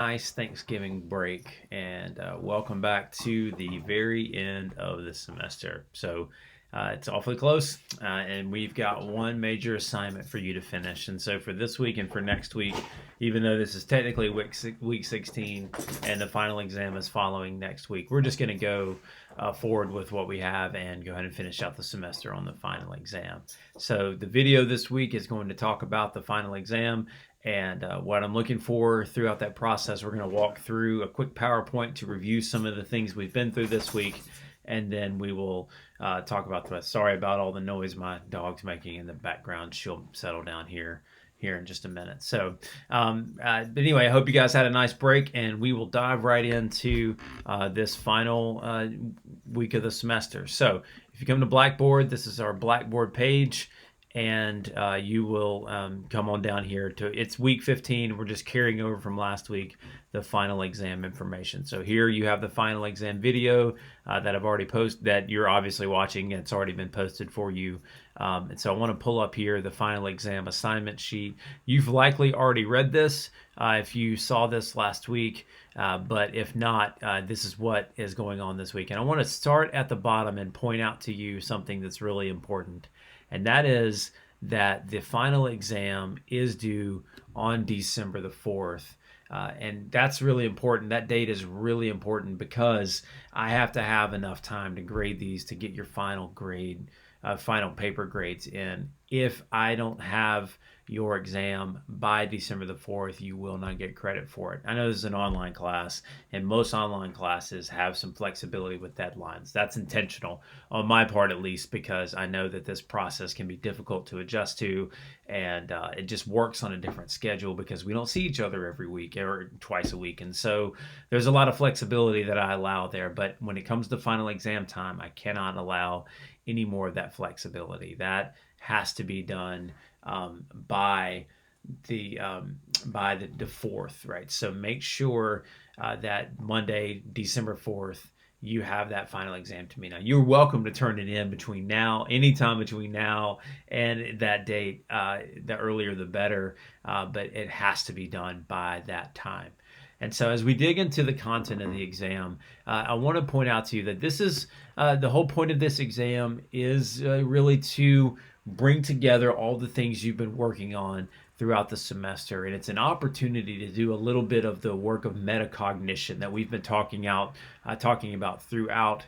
Nice Thanksgiving break, and welcome back to the very end of the semester. It's awfully close, and we've got one major assignment for you to finish. And so for this week and for next week, even though this is technically week 16 and the final exam is following next week, we're just going to go forward with what we have and go ahead and finish out the semester on the final exam. So the video this week is going to talk about the final exam and what I'm looking for throughout that process. We're going to walk through a quick PowerPoint to review some of the things we've been through this week, and then we will talk about the rest. Sorry about all the noise my dog's making in the background. She'll settle down here in just a minute. But anyway, I hope you guys had a nice break, and we will dive right into this final week of the semester. So if you come to Blackboard, this is our Blackboard page, and you will come on down here to, it's week 15. We're just carrying over from last week the final exam information. So here you have the final exam video that I've already posted, that you're obviously watching. It's already been posted for you. And so I want to pull up here the final exam assignment sheet. You've likely already read this if you saw this last week, but if not, this is what is going on this week. And I want to start at the bottom and point out to you something that's really important. And that is that the final exam is due on December the 4th. And that's really important. That date is really important because I have to have enough time to grade these to get your final grade, final paper grades in. If I don't have your exam by December the 4th, you will not get credit for it. I know this is an online class, and most online classes have some flexibility with deadlines. That's intentional on my part, at least, because I know that this process can be difficult to adjust to, and it just works on a different schedule because we don't see each other every week or twice a week. And so there's a lot of flexibility that I allow there. But when it comes to final exam time, I cannot allow any more of that flexibility. That has to be done by the 4th, right? So make sure that Monday, December 4th, you have that final exam to me. Now, you're welcome to turn it in between now, anytime between now and that date. The earlier the better, but it has to be done by that time. And so as we dig into the content of the exam, I want to point out to you that this is the whole point of this exam is really to bring together all the things you've been working on throughout the semester. And it's an opportunity to do a little bit of the work of metacognition that we've been talking about throughout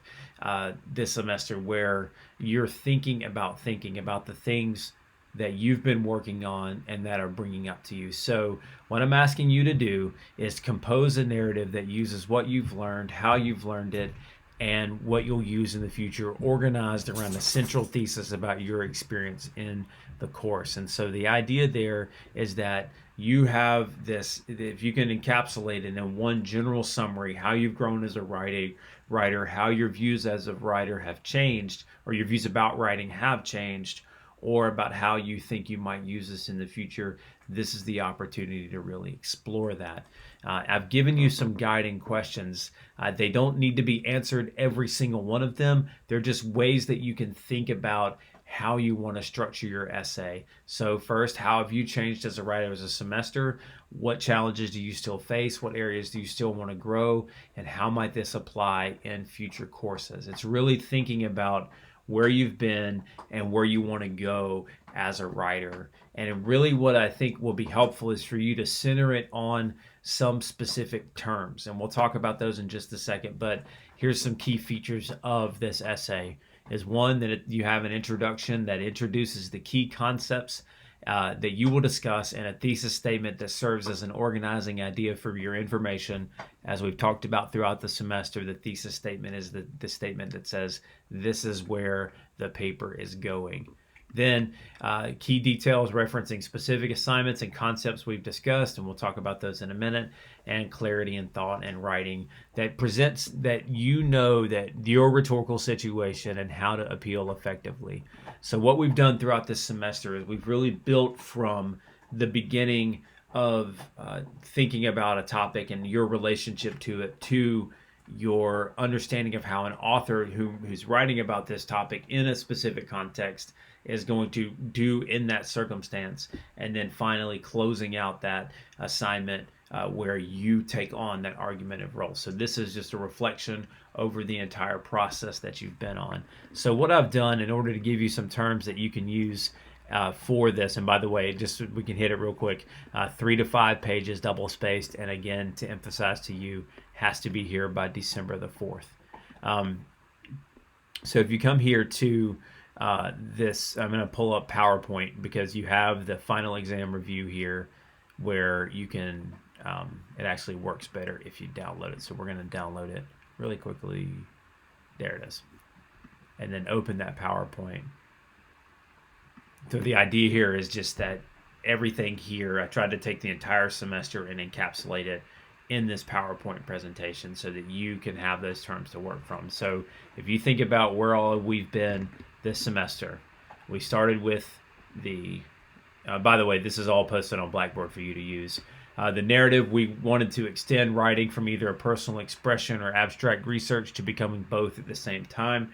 this semester, where you're thinking about the things that you've been working on and that are bringing up to you. So what I'm asking you to do is compose a narrative that uses what you've learned, how you've learned it, and what you'll use in the future, organized around a central thesis about your experience in the course. And so the idea there is that you have this, if you can encapsulate it in one general summary, how you've grown as a writer, how your views as a writer have changed, or your views about writing have changed, or about how you think you might use this in the future, this is the opportunity to really explore that. I've given you some guiding questions. They don't need to be answered, every single one of them. They're just ways that you can think about how you want to structure your essay. So first, how have you changed as a writer as a semester? What challenges do you still face? What areas do you still want to grow? And how might this apply in future courses? It's really thinking about where you've been and where you want to go as a writer. And really what I think will be helpful is for you to center it on some specific terms. And we'll talk about those in just a second. But here's some key features of this essay. Is one, that you have an introduction that introduces the key concepts that you will discuss, and a thesis statement that serves as an organizing idea for your information. As we've talked about throughout the semester, the thesis statement is the statement that says this is where the paper is going. Then key details referencing specific assignments and concepts we've discussed, and we'll talk about those in a minute, and clarity in thought and writing that presents that you know that your rhetorical situation and how to appeal effectively. So what we've done throughout this semester is we've really built from the beginning of thinking about a topic and your relationship to it, to your understanding of how an author who's writing about this topic in a specific context is going to do in that circumstance, and then finally closing out that assignment where you take on that argumentative role. So this is just a reflection over the entire process that you've been on. So what I've done in order to give you some terms that you can use for this, and by the way, just so we can hit it real quick, 3 to 5 pages double spaced, and again, to emphasize to you, has to be here by December the 4th. So if you come here to this, I'm going to pull up PowerPoint because you have the final exam review here where you can, it actually works better if you download it. So we're going to download it really quickly. There it is. And then open that PowerPoint. So the idea here is just that everything here, I tried to take the entire semester and encapsulate it in this PowerPoint presentation so that you can have those terms to work from. So if you think about where all we've been this semester, we started with the, by the way, this is all posted on Blackboard for you to use. The narrative, we wanted to extend writing from either a personal expression or abstract research to becoming both at the same time.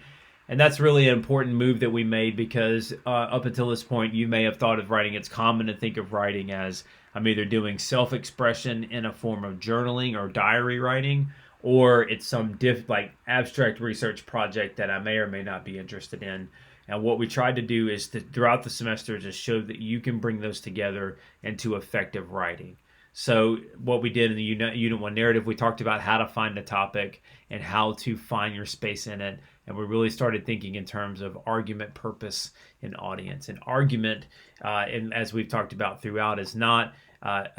And that's really an important move that we made because up until this point, you may have thought of writing. It's common to think of writing as I'm either doing self-expression in a form of journaling or diary writing, or it's some like abstract research project that I may or may not be interested in. And what we tried to do is to, throughout the semester, to show that you can bring those together into effective writing. So what we did in the Unit 1 narrative, we talked about how to find a topic and how to find your space in it. And we really started thinking in terms of argument, purpose, and audience. And argument, and as we've talked about throughout, is not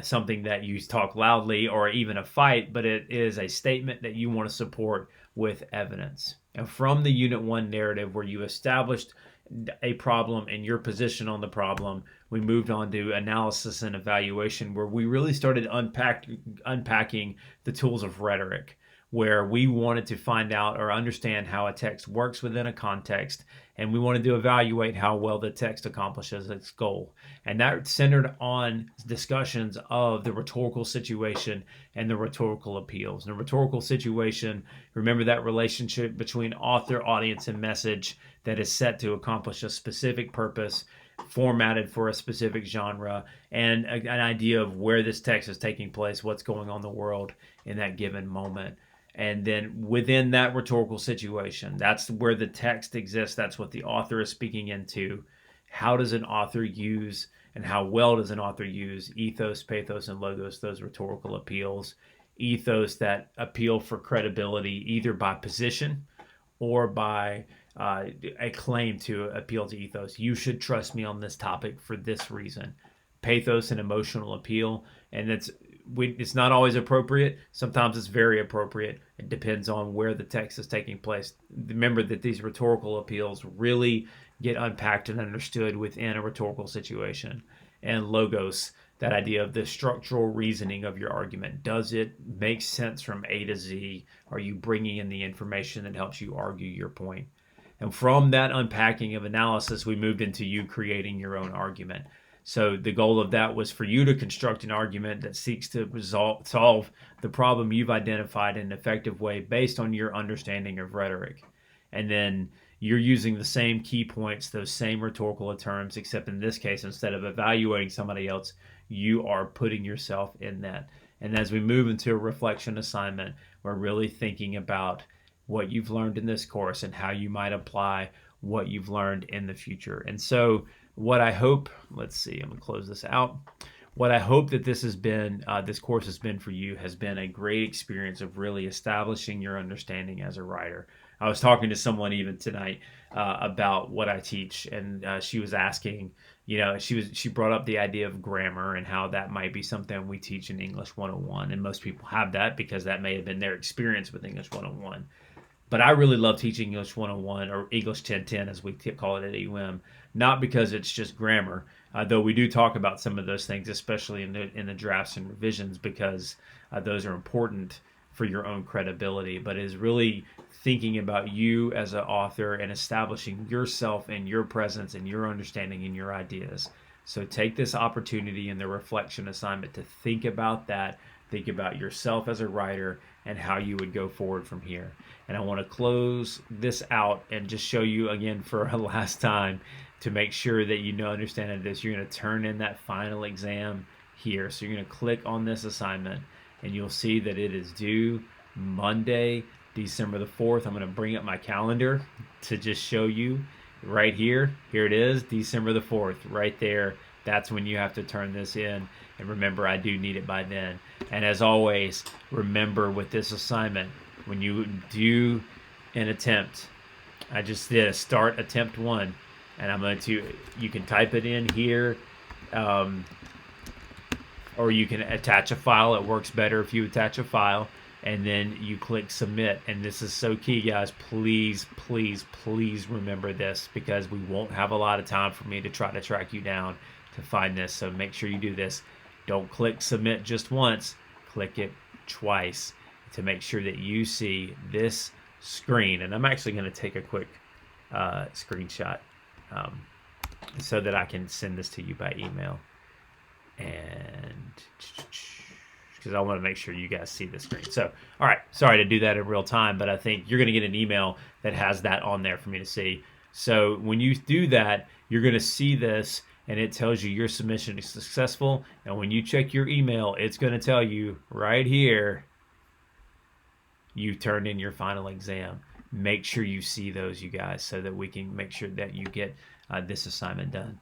something that you talk loudly or even a fight, but it is a statement that you want to support with evidence. And from the Unit 1 narrative, where you established a problem and your position on the problem, we moved on to analysis and evaluation, where we really started unpacking the tools of rhetoric, where we wanted to find out or understand how a text works within a context, and we wanted to evaluate how well the text accomplishes its goal. And that centered on discussions of the rhetorical situation and the rhetorical appeals. And the rhetorical situation, remember that relationship between author, audience, and message that is set to accomplish a specific purpose, formatted for a specific genre, and an idea of where this text is taking place, what's going on in the world in that given moment. And then within that rhetorical situation, that's where the text exists. That's what the author is speaking into. How does an author use, and how well does an author use, ethos, pathos, and logos, those rhetorical appeals? Ethos that appeal for credibility, either by position or by a claim to appeal to ethos. You should trust me on this topic for this reason. Pathos and emotional appeal, and it's not always appropriate. Sometimes it's very appropriate. It depends on where the text is taking place. Remember that these rhetorical appeals really get unpacked and understood within a rhetorical situation. And logos, that idea of the structural reasoning of your argument. Does it make sense from A to Z? Are you bringing in the information that helps you argue your point? And from that unpacking of analysis, we moved into you creating your own argument. So the goal of that was for you to construct an argument that seeks to solve the problem you've identified in an effective way based on your understanding of rhetoric. And then you're using the same key points, those same rhetorical terms, except in this case, instead of evaluating somebody else, you are putting yourself in that. And as we move into a reflection assignment, we're really thinking about what you've learned in this course and how you might apply what you've learned in the future. And so what I hope, let's see, I'm going to close this out. What I hope that this has been, this course has been for you, has been a great experience of really establishing your understanding as a writer. I was talking to someone even tonight about what I teach, and she was asking, she brought up the idea of grammar and how that might be something we teach in English 101, and most people have that because that may have been their experience with English 101. But I really love teaching English 101, or English 1010 as we call it at AUM, not because it's just grammar, though we do talk about some of those things, especially in the drafts and revisions, because those are important for your own credibility, but it is really thinking about you as an author and establishing yourself and your presence and your understanding and your ideas. So take this opportunity in the reflection assignment to think about that, think about yourself as a writer and how you would go forward from here. And I want to close this out and just show you again for a last time to make sure that you understand this. You're going to turn in that final exam here. So you're going to click on this assignment. and you'll see that it is due Monday, December the 4th. I'm going to bring up my calendar to just show you right here. Here it is, December the 4th, right there. That's when you have to turn this in. And remember, I do need it by then. And as always, remember with this assignment, when you do an attempt, I just did a start attempt 1, and I'm going to, you can type it in here, or you can attach a file. It works better if you attach a file, and then you click submit. And this is so key, guys. Please, please, please remember this, because we won't have a lot of time for me to try to track you down to find this. So make sure you do this. Don't click submit just once, click it twice to make sure that you see this screen. And I'm actually going to take a quick screenshot so that I can send this to you by email. And because I want to make sure you guys see the screen. So, all right, sorry to do that in real time, but I think you're going to get an email that has that on there for me to see. So when you do that, you're going to see this, and it tells you your submission is successful. And when you check your email, it's going to tell you right here, you turned in your final exam. Make sure you see those, you guys, so that we can make sure that you get this assignment done.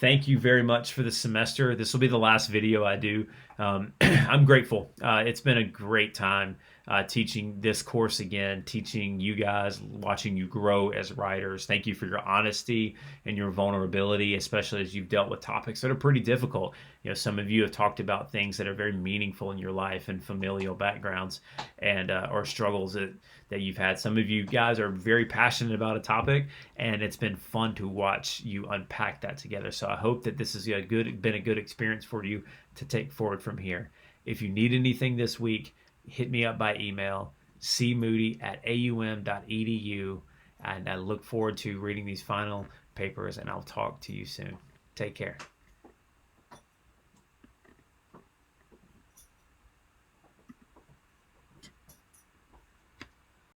Thank you very much for the semester. This will be the last video I do. I'm grateful. It's been a great time teaching this course again, teaching you guys, watching you grow as writers. Thank you for your honesty and your vulnerability, especially as you've dealt with topics that are pretty difficult. You know, some of you have talked about things that are very meaningful in your life and familial backgrounds and or struggles that you've had. Some of you guys are very passionate about a topic, and it's been fun to watch you unpack that together. So I hope that this has been a good experience for you to take forward from here. If you need anything this week, hit me up by email, cmoody@aum.edu, and I look forward to reading these final papers, and I'll talk to you soon. Take care.